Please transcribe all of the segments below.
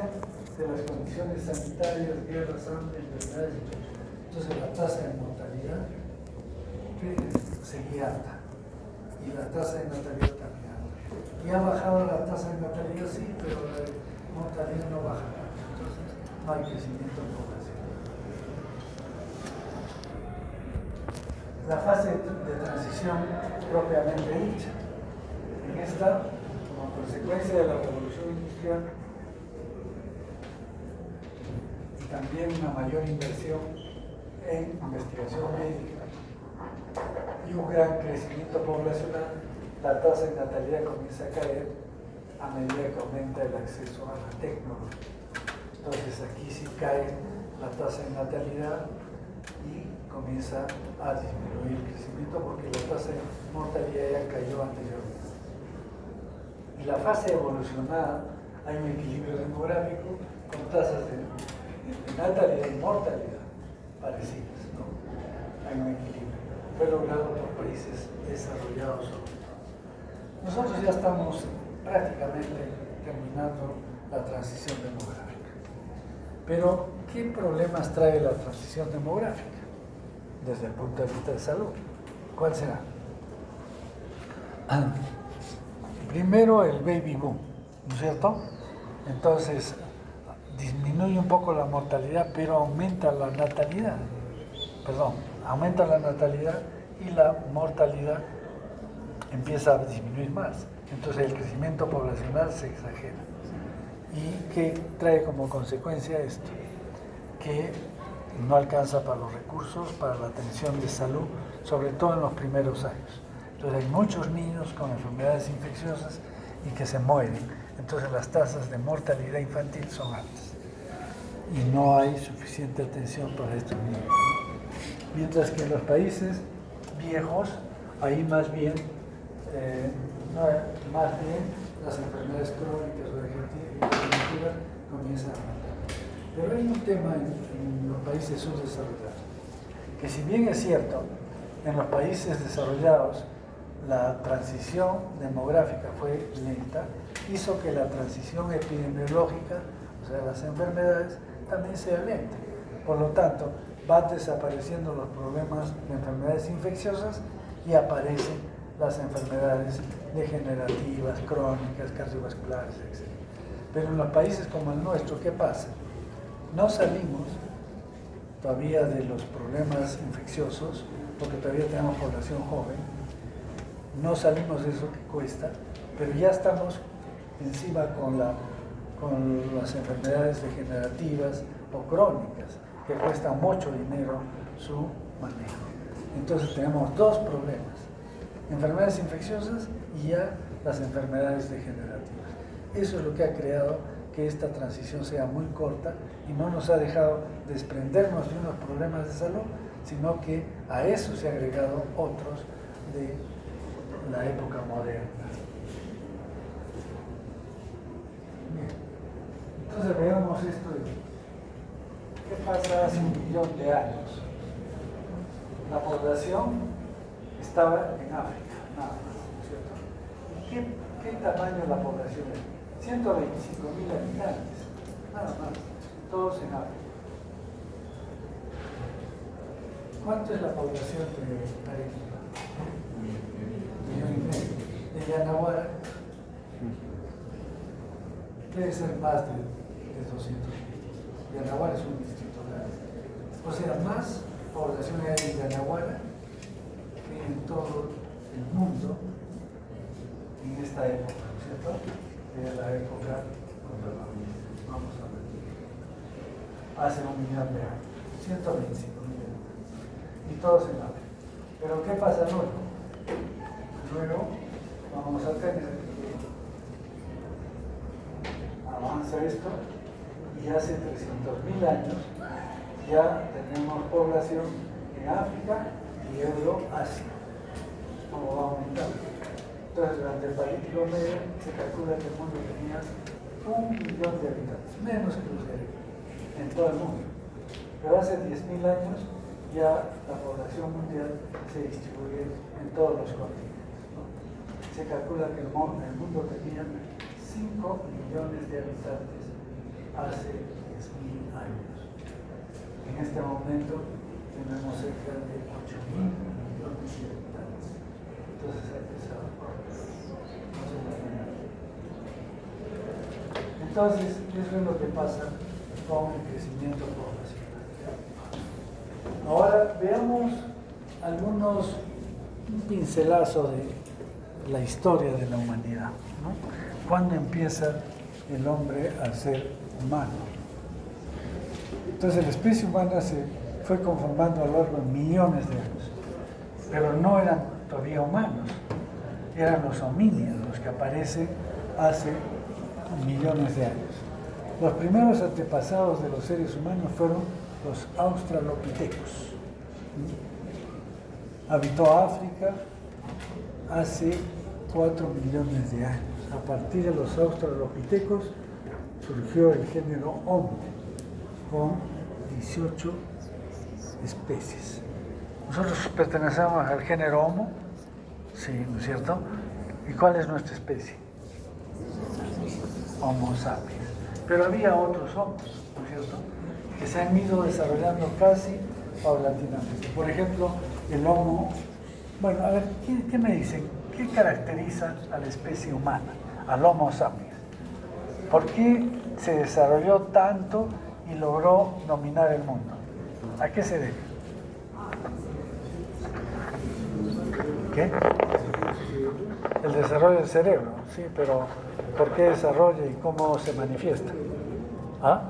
consecuencia de las condiciones sanitarias, guerras, hambre, enfermedades, entonces la tasa de mortalidad seguía alta y la tasa de natalidad también alta. Y ha bajado la tasa de natalidad, sí, pero la de mortalidad no baja tanto, entonces no hay crecimiento de población. La fase de transición propiamente dicha. En esta, como consecuencia de la revolución industrial y también una mayor inversión en investigación médica y un gran crecimiento poblacional, la tasa de natalidad comienza a caer a medida que aumenta el acceso a la tecnología. Entonces aquí sí cae la tasa de natalidad y comienza a disminuir el crecimiento porque la tasa de mortalidad ya cayó anteriormente. En la fase evolucionada hay un equilibrio demográfico con tasas de natalidad y mortalidad parecidas, ¿no? Hay un equilibrio. Fue logrado por países desarrollados. Nosotros ya estamos prácticamente terminando la transición demográfica. Pero, ¿qué problemas trae la transición demográfica desde el punto de vista de salud? ¿Cuál será? Primero, el baby boom, ¿no es cierto? Entonces, disminuye un poco la mortalidad, pero aumenta la natalidad. Aumenta la natalidad y la mortalidad empieza a disminuir más. Entonces, el crecimiento poblacional se exagera. ¿Y qué trae como consecuencia esto? Que no alcanza para los recursos, para la atención de salud, sobre todo en los primeros años. Entonces hay muchos niños con enfermedades infecciosas y que se mueren. Entonces las tasas de mortalidad infantil son altas. Y no hay suficiente atención para estos niños. Mientras que en los países viejos, ahí más bien las enfermedades crónicas o degenerativas comienzan a aumentar. Pero hay un tema en los países subdesarrollados, que si bien es cierto, en los países desarrollados la transición demográfica fue lenta, hizo que la transición epidemiológica, o sea, las enfermedades, también sea lenta. Por lo tanto, van desapareciendo los problemas de enfermedades infecciosas y aparecen las enfermedades degenerativas, crónicas, cardiovasculares, etc. Pero en los países como el nuestro, ¿qué pasa? No salimos todavía de los problemas infecciosos, porque todavía tenemos población joven, no salimos de eso que cuesta, pero ya estamos encima con las enfermedades degenerativas o crónicas, que cuestan mucho dinero su manejo. Entonces tenemos dos problemas, enfermedades infecciosas y ya las enfermedades degenerativas. Eso es lo que ha creado que esta transición sea muy corta y no nos ha dejado desprendernos de unos problemas de salud, sino que a eso se han agregado otros de la época moderna. Bien. Entonces veamos esto. ¿Qué pasa hace 1 millón de años? La población estaba en África, nada más, ¿cierto? ¿Y qué tamaño la población era? 125.000 habitantes, nada más, todos en África. ¿Cuánto es la población de Arequipa? 1,5 millones. De Yanaguara debe ser más de 200.000. Yanaguara es un distrito grande. O sea, más población hay en Yanaguara que en todo el mundo en esta época, ¿no es cierto? De la época, vamos a ver, hace 1 millón de años, 125 millones, y todos en África. Pero ¿qué pasa luego? Luego vamos a tener que avanza esto y hace 300.000 años ya tenemos población en África y Euroasia. ¿Cómo va aumentando? Entonces, durante el Paleolítico Medio se calcula que el mundo tenía 1 millón de habitantes, menos que los de Arequipa, en todo el mundo. Pero hace 10.000 años ya la población mundial se distribuye en todos los continentes, ¿no? Se calcula que el mundo tenía 5 millones de habitantes hace 10.000 años. En este momento tenemos cerca de 8.000 millones de habitantes. Entonces ha empezado. Entonces, eso es lo que pasa con el crecimiento poblacional. Ahora veamos un pincelazo de la historia de la humanidad, ¿no? ¿Cuándo empieza el hombre a ser humano? Entonces la especie humana se fue conformando a lo largo de millones de años, pero no eran todavía humanos, eran los homínidos los que aparecen hace millones de años. Los primeros antepasados de los seres humanos fueron los australopithecus. Habitó África hace 4 millones de años. A partir de los australopithecus surgió el género Homo con 18 especies. Nosotros pertenecemos al género Homo, sí, ¿no es cierto? ¿Y cuál es nuestra especie? Homo sapiens. Pero había otros homos, ¿no es cierto?, que se han ido desarrollando casi paulatinamente. Por ejemplo, el Homo. Bueno, a ver, ¿qué me dicen? ¿Qué caracteriza a la especie humana, al Homo sapiens? ¿Por qué se desarrolló tanto y logró dominar el mundo? ¿A qué se debe? ¿Qué? El desarrollo del cerebro, sí, pero ¿por qué desarrolla y cómo se manifiesta? ¿Ah?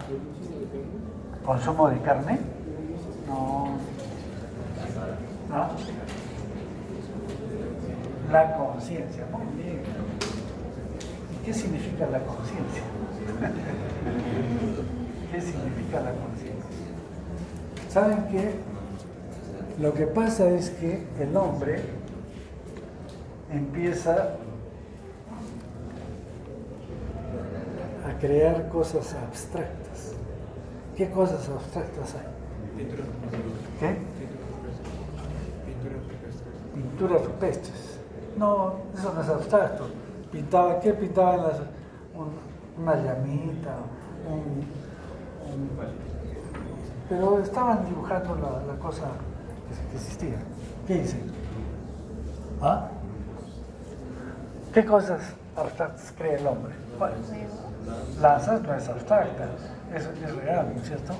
¿Consumo de carne? No. ¿No? La conciencia, muy bien. ¿Y qué significa la conciencia? ¿Qué significa la conciencia? ¿Saben qué? Lo que pasa es que el hombre empieza a crear cosas abstractas. ¿Qué cosas abstractas hay? ¿Qué? Pinturas rupestres. No, eso no es abstracto. ¿Qué pintaban una llamita? Pero estaban dibujando la cosa que existía. ¿Qué dicen? ¿Ah? ¿Qué cosas abstractas crea el hombre? ¿Cuál? Lanzas no es abstracta, es real, ¿no es cierto?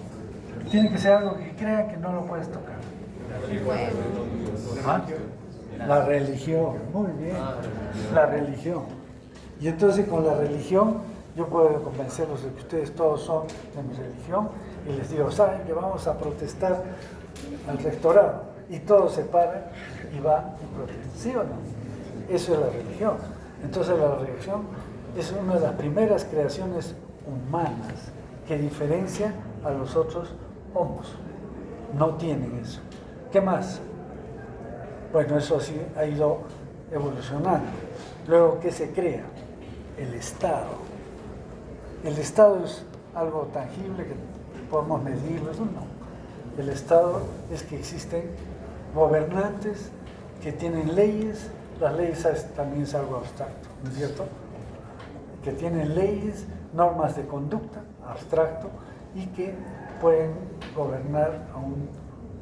Tiene que ser algo que crea que no lo puedes tocar. ¿Ah? La religión, muy bien, la religión. Y entonces con la religión yo puedo convencerlos de que ustedes todos son de mi religión y les digo, ¿saben que vamos a protestar al rectorado? Y todos se paran y van y protestan, ¿sí o no? Eso es la religión. Entonces la religión es una de las primeras creaciones humanas que diferencia a los otros homos. No tienen eso. ¿Qué más? Bueno, eso sí ha ido evolucionando. Luego, ¿qué se crea? El Estado. El Estado es algo tangible que podemos medirlo, no. El Estado es que existen gobernantes que tienen leyes. Las leyes también es algo abstracto, ¿no es cierto? Que tienen leyes, normas de conducta, abstracto, y que pueden gobernar a un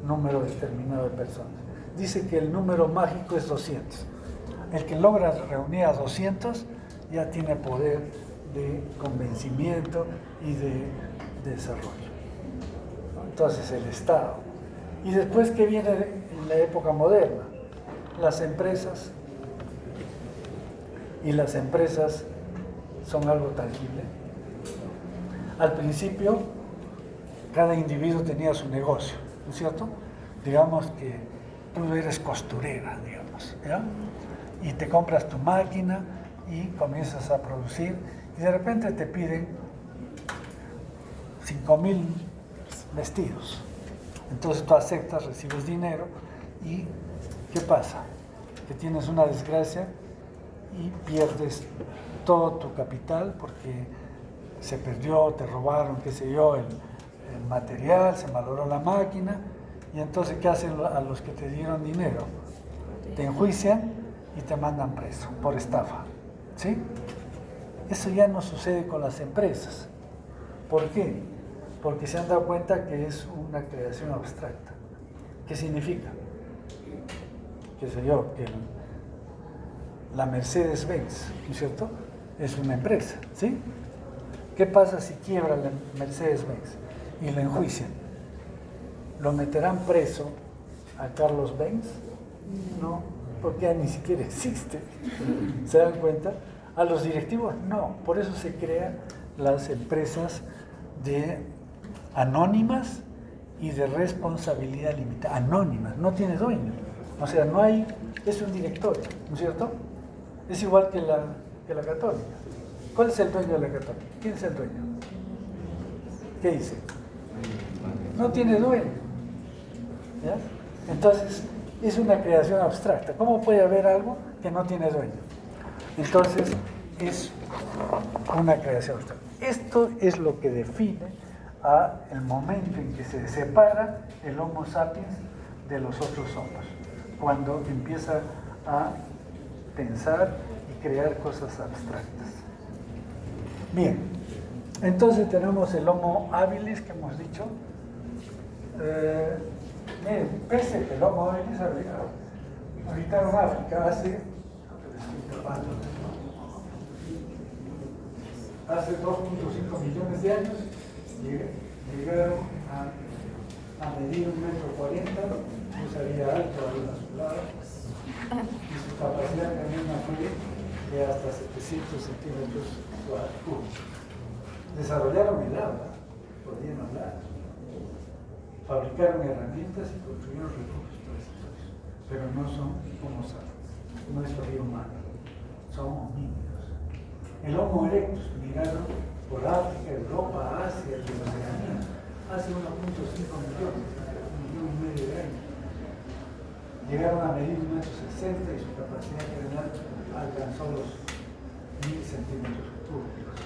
número determinado de personas. Dice que el número mágico es 200. El que logra reunir a 200 ya tiene poder de convencimiento y de desarrollo. Entonces el Estado. Y después, ¿qué viene en la época moderna? Las empresas. Y las empresas son algo tangible. Al principio, cada individuo tenía su negocio, ¿no es cierto? Digamos que tú eres costurera, digamos, ¿ya? Y te compras tu máquina y comienzas a producir y de repente te piden 5.000 vestidos. Entonces tú aceptas, recibes dinero y ¿qué pasa? Que tienes una desgracia y pierdes todo tu capital porque se perdió, te robaron, qué sé yo, el material, se malogró la máquina. Y entonces, ¿qué hacen a los que te dieron dinero? Te enjuician y te mandan preso por estafa. ¿Sí? Eso ya no sucede con las empresas. ¿Por qué? Porque se han dado cuenta que es una creación abstracta. ¿Qué significa? Qué sé yo, que la Mercedes-Benz, ¿no es cierto?, es una empresa, ¿sí? ¿Qué pasa si quiebra la Mercedes-Benz y la enjuician? ¿Lo meterán preso a Carlos Benz? No, porque ya ni siquiera existe. ¿Se dan cuenta? A los directivos no, por eso se crean las empresas anónimas y de responsabilidad limitada. Anónimas, no tiene dueño. O sea, no hay, es un directorio, ¿no es cierto? Es igual que la Católica. ¿Cuál es el dueño de la Católica? ¿Quién es el dueño? ¿Qué dice? No tiene dueño. ¿Ya? Entonces, es una creación abstracta. ¿Cómo puede haber algo que no tiene dueño? Entonces, es una creación abstracta. Esto es lo que define el momento en que se separa el Homo sapiens de los otros homos, cuando empieza a pensar y crear cosas abstractas. Bien, entonces tenemos el Homo habilis que hemos dicho. Miren, pese que el Homo habilis habitaron África hace 2.5 millones de años, llegaron a medir 1,40 m, no sabía alto, había a su lado, y su capacidad cardíaca fue de hasta 700 centímetros cúbicos. Desarrollaron el habla, podían hablar, fabricaron herramientas y construyeron refugios transitorios, pero no son Homo sapiens, no es todavía humano, son homínidos. El Homo erectus migraron por África, Europa, Asia y Oceanía hace 1.5 millones, 1,5 millones de años. Llegaron a medir 1,60 m y su capacidad craneal alcanzó los 1.000 centímetros cúbicos.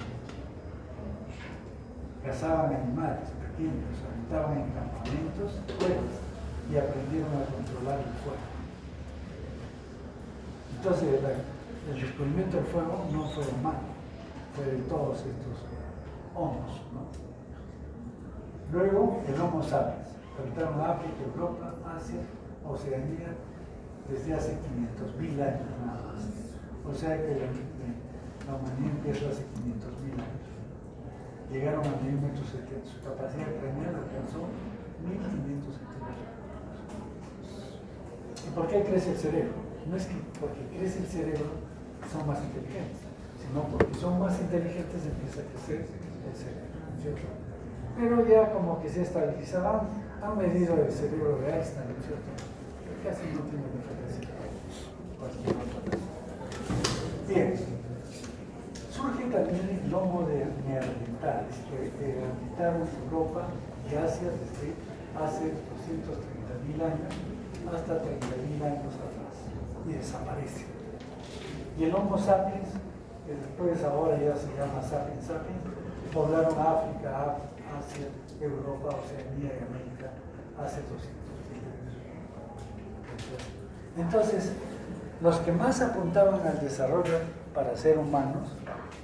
Cazaban animales pequeños, habitaban en campamentos, cuevas y aprendieron a controlar el fuego. Entonces, el descubrimiento del fuego no fue humano, fue de todos estos homos, ¿no? Luego, el Homo sapiens. Habitaron África, Europa, Asia, Oceanía, desde hace 500.000 años nada más. O sea que la humanidad empieza hace 500.000 años. Llegaron a 1,70 m, su capacidad craneal alcanzó 1.500 centímetros. ¿Y por qué crece el cerebro? No es que porque crece el cerebro son más inteligentes, sino porque son más inteligentes empieza a crecer el cerebro, ¿cierto? Pero ya como que se estabilizaban, han medido el cerebro de Einstein, ¿cierto? Que casi no tiene diferencia. Bien, surge también el Homo de neandertales, que habitaron Europa y Asia desde hace 230.000 años hasta 30.000 años atrás, y desaparece. Y el Homo sapiens, que después ahora ya se llama sapiens sapiens, poblaron África, Asia, Europa, Oceanía y América hace 200.000 años. Entonces, los que más apuntaban al desarrollo para ser humanos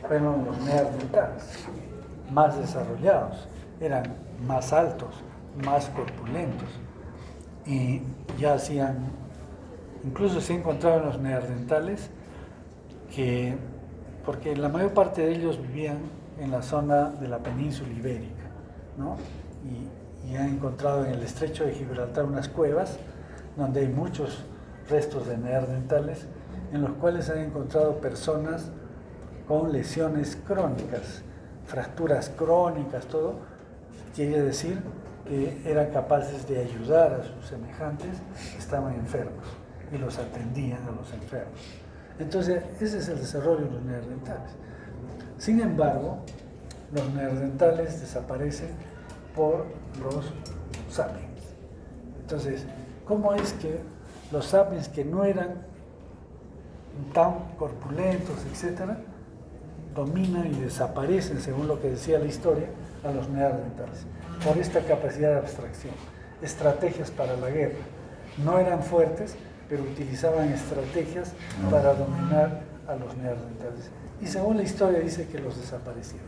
fueron los neandertales, más desarrollados, eran más altos, más corpulentos, y ya hacían, incluso se encontraban los neandertales porque la mayor parte de ellos vivían en la zona de la península ibérica, ¿no? Y han encontrado en el estrecho de Gibraltar unas cuevas donde hay muchos restos de neandertales, en los cuales han encontrado personas con lesiones crónicas, fracturas crónicas, todo. Quiere decir que eran capaces de ayudar a sus semejantes que estaban enfermos y los atendían a los enfermos. Entonces, ese es el desarrollo de los neandertales. Sin embargo, los neandertales desaparecen por los sapiens. Entonces, ¿cómo es que los sapiens que no eran tan corpulentos, etcétera, dominan y desaparecen, según lo que decía la historia, a los neandertales? Por esta capacidad de abstracción, estrategias para la guerra. No eran fuertes, pero utilizaban estrategias para dominar a los neandertales. Y según la historia dice que los desaparecieron.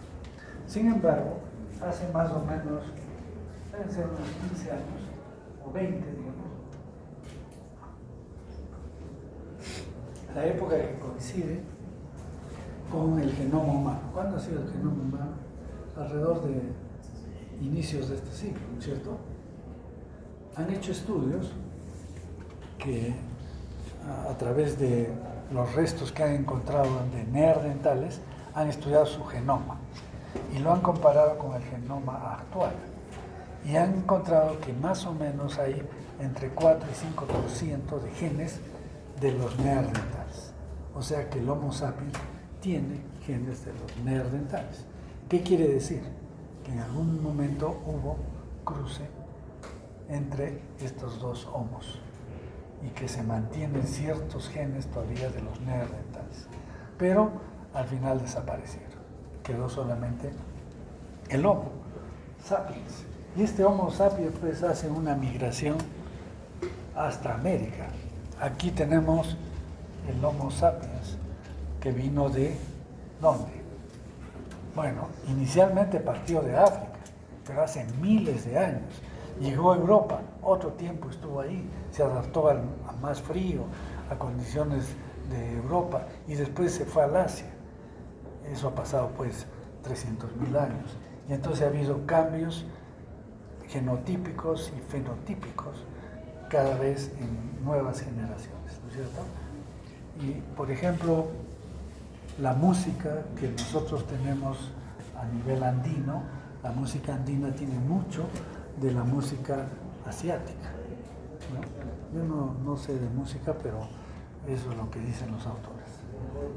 Sin embargo, hace más o menos, deben ser unos 15 años, o 20, digamos, la época que coincide con el genoma humano. ¿Cuándo ha sido el genoma humano? Alrededor de inicios de este siglo, ¿no es cierto? Han hecho estudios que a través de los restos que han encontrado de neandertales han estudiado su genoma y lo han comparado con el genoma actual y han encontrado que más o menos hay entre 4 y 5% de genes de los neandertales. O sea que el Homo sapiens tiene genes de los neandertales. ¿Qué quiere decir? Que en algún momento hubo cruce entre estos dos homos y que se mantienen ciertos genes todavía de los neandertales. Pero al final desaparecieron. Quedó solamente el Homo sapiens. Y este Homo sapiens pues hace una migración hasta América. Aquí tenemos el Homo sapiens que vino de ¿dónde? Bueno, inicialmente partió de África, pero hace miles de años. Llegó a Europa, otro tiempo estuvo ahí, se adaptó a más frío, a condiciones de Europa, y después se fue al Asia. Eso ha pasado pues 300.000 años. Y entonces ha habido cambios genotípicos y fenotípicos cada vez en nuevas generaciones, ¿no es cierto? Y, por ejemplo, la música que nosotros tenemos a nivel andino, la música andina tiene mucho de la música asiática, ¿no? Yo no sé de música, pero eso es lo que dicen los autores,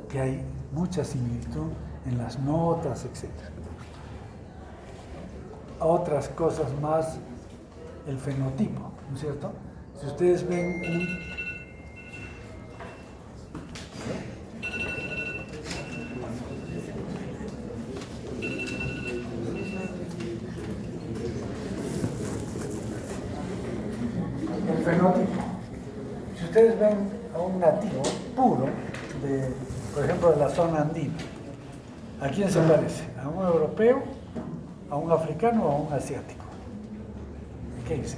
que hay mucha similitud en las notas, etc. Otras cosas más, el fenotipo, ¿no es cierto? Si ustedes ven el fenotipo, si ustedes ven a un nativo puro, por ejemplo, de la zona andina, ¿a quién se parece? ¿A un europeo, a un africano o a un asiático? ¿Qué dice?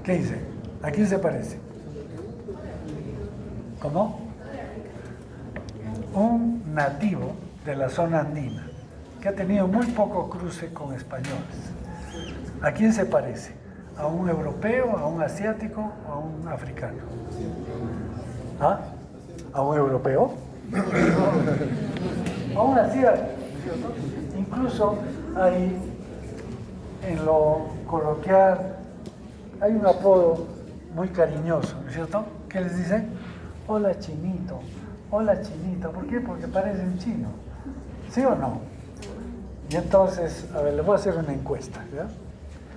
¿Qué dice? ¿A quién se parece? ¿Cómo? Un nativo de la zona andina que ha tenido muy poco cruce con españoles. ¿A quién se parece? ¿A un europeo, a un asiático o a un africano? ¿Ah? ¿A un europeo? A un asiático, ¿cierto? Incluso hay, en lo coloquial, hay un apodo muy cariñoso, ¿no es cierto? ¿Qué les dicen? Hola chinito, hola chinito. ¿Por qué? Porque parecen chino. ¿Sí o no? Y entonces, a ver, les voy a hacer una encuesta, ¿ya?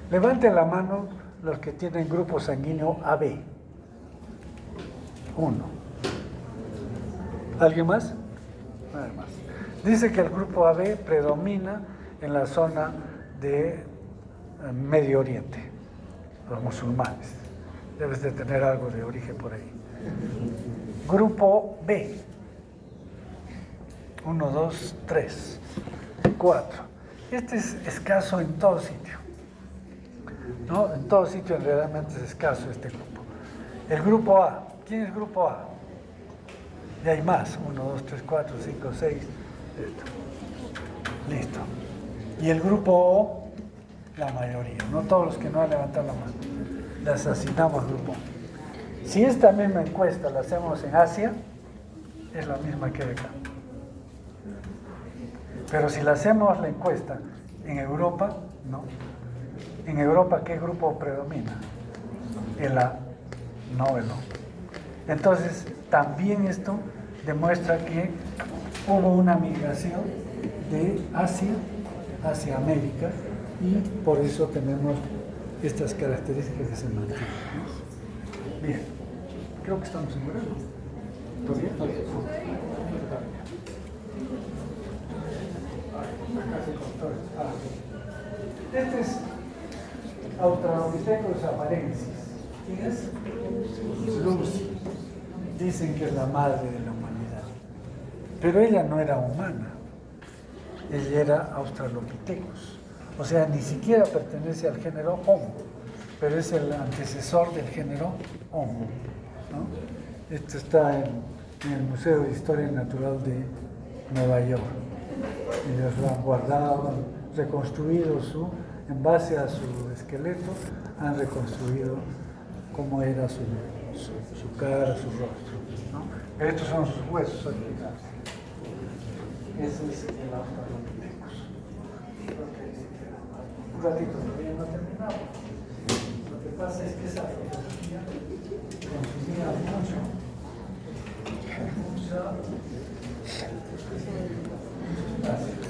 Levanten la mano los que tienen grupo sanguíneo AB. 1. ¿Alguien más? Nada más. Dice que el grupo AB predomina en la zona de Medio Oriente, los musulmanes. Debes de tener algo de origen por ahí. Grupo B. 1, 2, 3, 4. Este es escaso en todo sitio, ¿no? En todo sitio realmente es escaso este grupo. El grupo A. ¿Quién es grupo A? Y hay más. 1, 2, 3, 4, 5, 6. Listo. Y el grupo O, la mayoría. No todos los que no han levantado la mano. Le asignamos grupo. Si esta misma encuesta la hacemos en Asia, es la misma que acá. Pero si la hacemos la encuesta en Europa, no. En Europa, ¿qué grupo predomina? El A, no el O. Entonces, también esto demuestra que hubo una migración de Asia hacia América y por eso tenemos estas características que se mantienen. Bien, creo que estamos en horario. ¿Todo bien? Todo bien. Este es Australopithecus afarensis. ¿Quién es? Lucy. Dicen que es la madre de la humanidad. Pero ella no era humana. él era Australopithecus. O sea, ni siquiera pertenece al género Homo, pero es el antecesor del género Homo, ¿no? Esto está en el Museo de Historia Natural de Nueva York. Ellos lo han guardado, han reconstruido en base a su esqueleto, han reconstruido cómo era su cara, su rostro, ¿no? Pero estos son sus huesos originales. Ese es el Australopithecus. Un ratito todavía no terminamos. Lo que pasa es que esa fotografía consumía mucho espacio.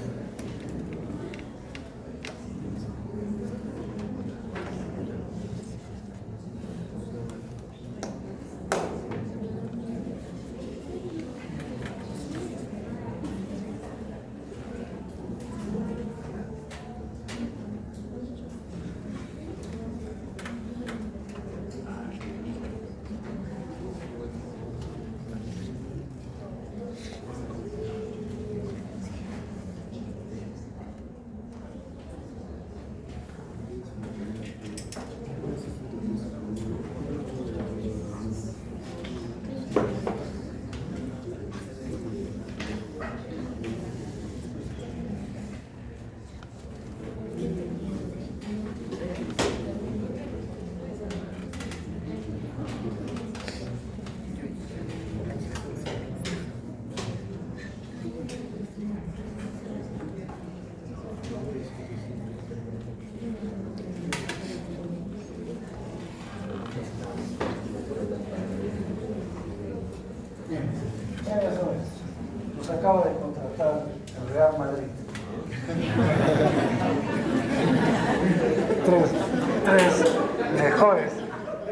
Nos acaba de contratar el Real Madrid. Tres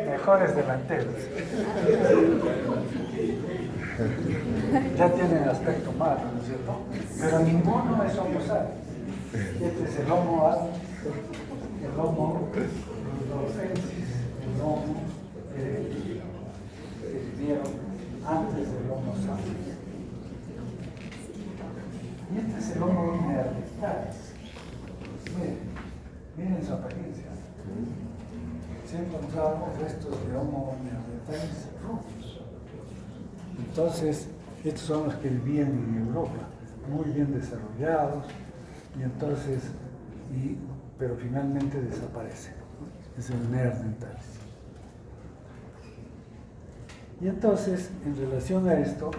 mejores delanteros. Ya tienen aspecto malo, ¿no es cierto? Pero ninguno es Homo sapiens. Este es el Homo rudolfensis, el Homo erectus, que vivieron antes del Homo sapiens. Y este es el Homo neanderthalis. Miren su apariencia. Se han encontrado restos de Homo neanderthalis rubios. Entonces, estos son los que vivían en Europa, muy bien desarrollados, y entonces, pero finalmente desaparecen. Es el neanderthalis. Y entonces, en relación a esto,